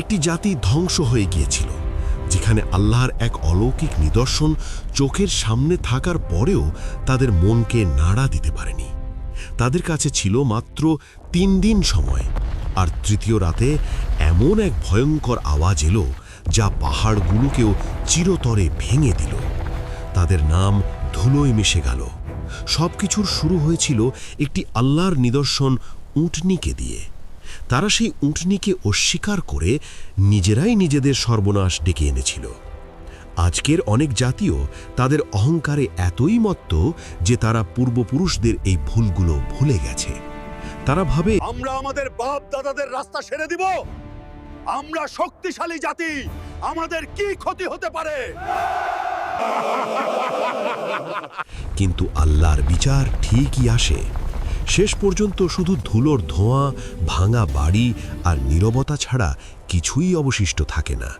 একটি জাতি ধ্বংস হয়ে গিয়েছিল, যেখানে আল্লাহর এক অলৌকিক নিদর্শন চোখের সামনে থাকার পরেও তাদের মনকে নাড়া দিতে পারেনি। তাদের কাছে ছিল মাত্র 3 দিন সময়, আর তৃতীয় রাতে এমন এক ভয়ঙ্কর আওয়াজ এলো যা পাহাড়গুলোকেও চিরতরে ভেঙে দিল। তাদের নাম ধুলোয় মিশে গেল। সবকিছুর শুরু হয়েছিল একটি আল্লাহর নিদর্শন উটনীকে দিয়ে। তারা সেই উটনীকে অস্বীকার করে নিজেরাই নিজেদের সর্বনাশ ডেকে এনেছিল। আজকের অনেক জাতিও তাদের অহংকারে এতই মত্ত যে তারা পূর্বপুরুষদের এই ভুলগুলো ভুলে গেছে। তারা ভাবে, আমরা আমাদের বাপ দাদাদের রাস্তা ছেড়ে দিব, আমরা শক্তিশালী জাতি, আমাদের কি ক্ষতি হতে পারে। কিন্তু আল্লাহর বিচার ঠিকই আসে। শেষ পর্যন্ত শুধু ধুলোর ধোঁয়া, ভাঙা বাড়ি আর নীরবতা ছাড়া কিছুই অবশিষ্ট থাকে না।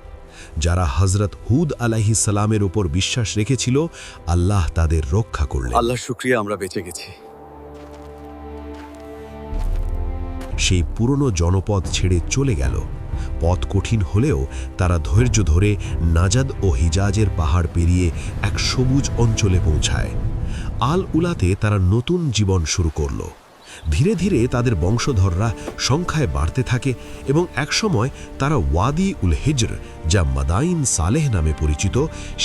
যারা হযরত হুদ আলাইহিস সালামের উপর বিশ্বাস রেখেছিল, আল্লাহ তাদের রক্ষা করলেন। আল্লাহর শুকরিয়া, আমরা বেঁচে গেছি। সেই পুরনো জনপদ ছেড়ে চলে গেল। পথ কঠিন হলেও তারা ধৈর্য ধরে নাজাদ ও হিজাজের পাহাড় পেরিয়ে এক সবুজ অঞ্চলে পৌঁছায়। আল উলাতে তারা নতুন জীবন শুরু করল। ধীরে ধীরে তাদের বংশধররা সংখ্যায় বাড়তে থাকে এবং একসময় তারা ওয়াদি উল হিজর, যা মাদাইন সালেহ নামে পরিচিত,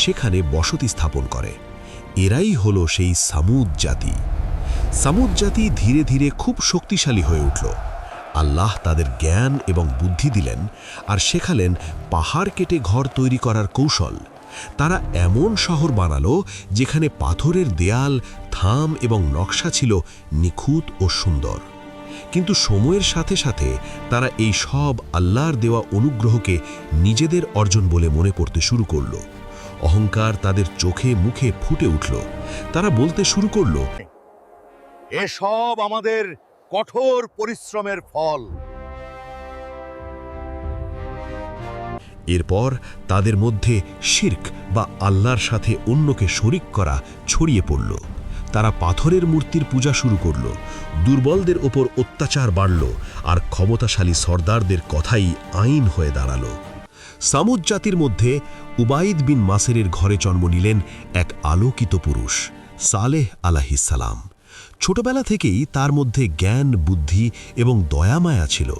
সেখানে বসতি স্থাপন করে। এরাই হলো সেই সামুদ জাতি। সামুদ জাতি ধীরে ধীরে খুব শক্তিশালী হয়ে উঠল। আল্লাহ তাদের জ্ঞান এবং বুদ্ধি দিলেন আর শেখালেন পাহাড় কেটে ঘর তৈরি করার কৌশল। তারা এমন শহর বানালো যেখানে পাথরের দেয়াল, থাম এবং নকশা ছিল নিখুঁত ও সুন্দর। কিন্তু সময়ের সাথে সাথে তারা এই সব আল্লাহর দেওয়া অনুগ্রহকে নিজেদের অর্জন বলে মনে করতে শুরু করল। অহংকার তাদের চোখে মুখে ফুটে উঠল। তারা বলতে শুরু করল, এসব আমাদের কঠোর পরিশ্রমের ফল। এরপর তাদের মধ্যে শিরক বা আল্লাহর সাথে অন্যকে শরিক করা ছড়িয়ে পড়ল। তারা পাথরের মূর্তির পূজা শুরু করল। দুর্বলদের ওপর অত্যাচার বাড়ল আর ক্ষমতাশালী সর্দারদের কথাই আইন হয়ে দাঁড়াল। সামুদ জাতির মধ্যে উবাইদ বিন মাসেরের ঘরে জন্ম নিলেন এক আলোকিত পুরুষ, সালেহ আলাইহিস সালাম। ছোটবেলা থেকেই তার মধ্যে জ্ঞান, বুদ্ধি এবং দয়ামায়া ছিল।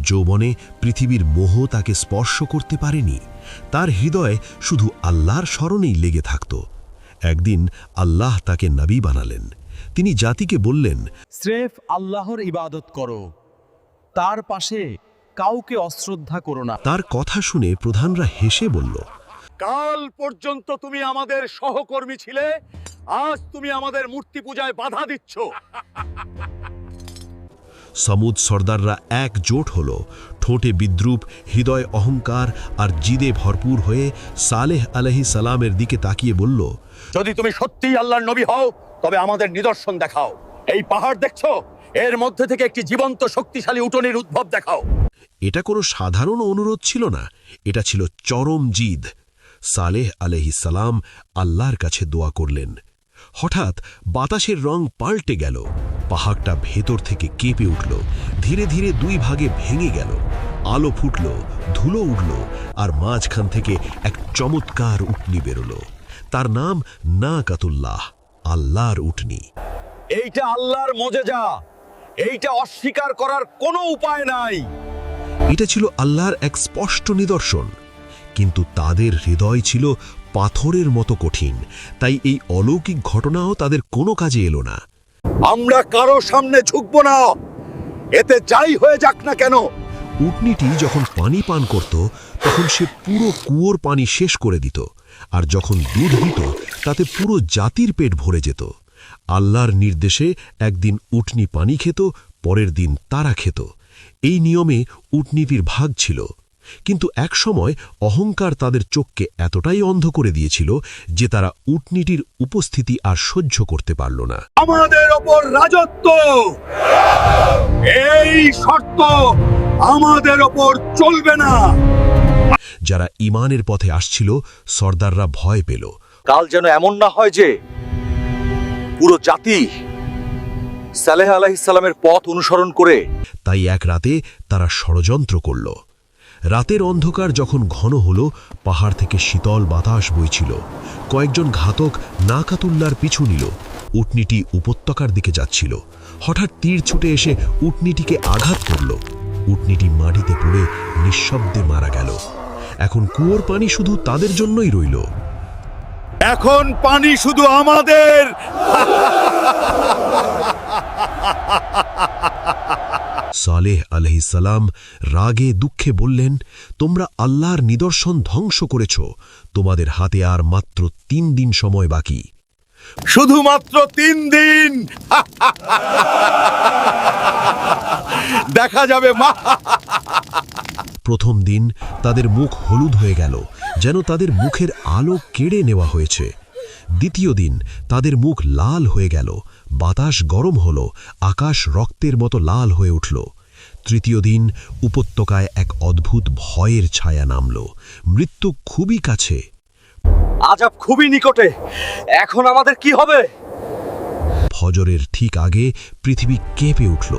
যৌবনে পৃথিবীর মোহ তাকে স্পর্শ করতে পারেনি। তার হৃদয়ে শুধু আল্লাহর স্মরণেই লেগে থাকত। একদিন আল্লাহ তাকে নবী বানালেন। তিনি জাতিকে বললেন, স্রেফ আল্লাহর ইবাদত করো, তার পাশে কাউকে অশ্রদ্ধা করো না। তার কথা শুনে প্রধানরা হেসে বলল, কাল পর্যন্ত তুমি আমাদের সহকর্মী ছিলে, আজ তুমি আমাদের মূর্তি পূজায় বাধা দিচ্ছ। সামুদ সর্দাররা একজোট হল। ঠোঁটে বিদ্রুপ, হৃদয় অহংকার আর জিদে ভরপুর হয়ে সালেহ আলাইহিস সালামের দিকে তাকিয়ে বলল, যদি তুমি সত্যিই আল্লাহর নবী হও, তবে আমাদের নিদর্শন দেখাও। এই পাহাড় দেখছো, এর মধ্যে থেকে একটি জীবন্ত শক্তিশালী উটনীর উদ্ভব দেখাও। এটা কোনো সাধারণ অনুরোধ ছিল না, এটা ছিল চরম জিদ। সালেহ আলাইহিস সালাম আল্লাহর কাছে দোয়া করলেন। হঠাৎ বাতাসের রং পাল্টে গেল। পাহাড়টা ভেতর থেকে কেঁপে উঠল। ধীরে ধীরে 2 ভাগে ভেঙে গেল। আলো ফুটল, ধুলো উঠল, আর মাঝখান থেকে এক চমৎকার উটনী বেরোল। তার নাম নাকাতুল্লাহ, আল্লাহর উটনী। এইটা আল্লাহর মুজিজা, এইটা অস্বীকার করার কোনো উপায় নাই। এটা ছিল আল্লাহর এক স্পষ্ট নিদর্শন। কিন্তু তাদের হৃদয় ছিল পাথরের মতো কঠিন, তাই এই অলৌকিক ঘটনাও তাদের কোনো কাজে এলো না। আমরা কারো সামনে ঝুঁকবো না, এতে যাই হয়ে যাক না কেন। উটনীটি যখন পানি পান করত, তখন সে পুরো কুয়োর পানি শেষ করে দিত, আর যখন দুধ দিত তাতে পুরো জাতির পেট ভরে যেত। আল্লাহর নির্দেশে একদিন উটনী পানি খেত, পরের দিন তারা খেত। এই নিয়মে উটনীটির ভাগ ছিল। কিন্তু একসময় অহংকার তাদের চোখকে এতটাই অন্ধ করে দিয়েছিল যে তারা উটনীটির উপস্থিতি আর সহ্য করতে পারল না। আমাদের ওপর রাজত্ব, এই শর্ত আমাদের ওপর চলবে না। যারা ঈমানের পথে আসছিল, সর্দাররা ভয় পেল। কাল যেন এমন না হয় যে পুরো জাতি সালেহ আলাইহিস সালামের পথ অনুসরণ করে। তাই এক রাতে তারা ষড়যন্ত্র করল। রাতের অন্ধকার যখন ঘন হলো, পাহাড় থেকে শীতল বাতাস বইছিল। কয়েকজন ঘাতক নাকাতুল্লার পিছু নিল। উটনীটি উপত্যকার দিকে যাচ্ছিল। হঠাৎ তীর ছুটে এসে উটনীটিকে আঘাত করল। উটনীটি মাটিতে পড়ে নিঃশব্দে মারা গেল। এখন কুয়োর পানি শুধু তাদের জন্যই রইল। এখন পানি শুধু আমাদের। সালেহ আলাইহিসসালাম রাগে দুঃখে বললেন, তোমরা আল্লাহর নিদর্শন ধ্বংস করেছ। তোমাদের হাতে আর মাত্র 3 দিন সময় বাকি। শুধুমাত্র 3 দিন। দেখা যাবে মা। প্রথম দিন তাদের মুখ হলুদ হয়ে গেল, যেন তাদের মুখের আলো কেড়ে নেওয়া হয়েছে। দ্বিতীয় দিন তাদের মুখ লাল হয়ে গেল, বাতাস গরম হল, আকাশ রক্তের মতো লাল হয়ে উঠল। তৃতীয় দিন উপত্যকায় এক অদ্ভুত ভয়ের ছায়া নামল। মৃত্যু খুবই কাছে। আযাব খুবই নিকটে। এখন আমাদের কি হবে? ফজরের ঠিক আগে পৃথিবী কেঁপে উঠল।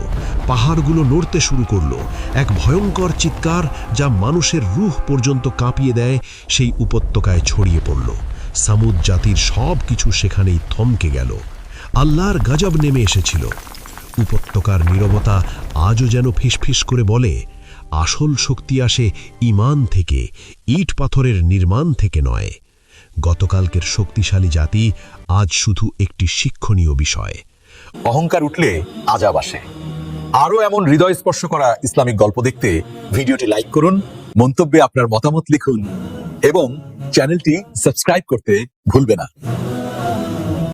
পাহাড়গুলো নড়তে শুরু করল। এক ভয়ঙ্কর চিৎকার, যা মানুষের রূহ পর্যন্ত কাঁপিয়ে দেয়, সেই উপত্যকায় ছড়িয়ে পড়ল। সামুদ জাতির সব কিছু সেখানেই থমকে গেল। আল্লাহর গজব নেমে এসেছিল। উপত্যকার নীরবতা আজও যেন ফিসফিস করে বলে, আসল শক্তি আসে ঈমান থেকে, ইট পাথরের নির্মাণ থেকে নয়। গতকালকের শক্তিশালী জাতি আজ শুধু একটি শিক্ষণীয় বিষয়। অহংকার উঠলে আযাব আসে। আরও এমন হৃদয়স্পর্শ করা ইসলামিক গল্প দেখতে ভিডিওটি লাইক করুন, মন্তব্যে আপনার মতামত লিখুন এবং চ্যানেলটি সাবস্ক্রাইব করতে ভুলবেন না।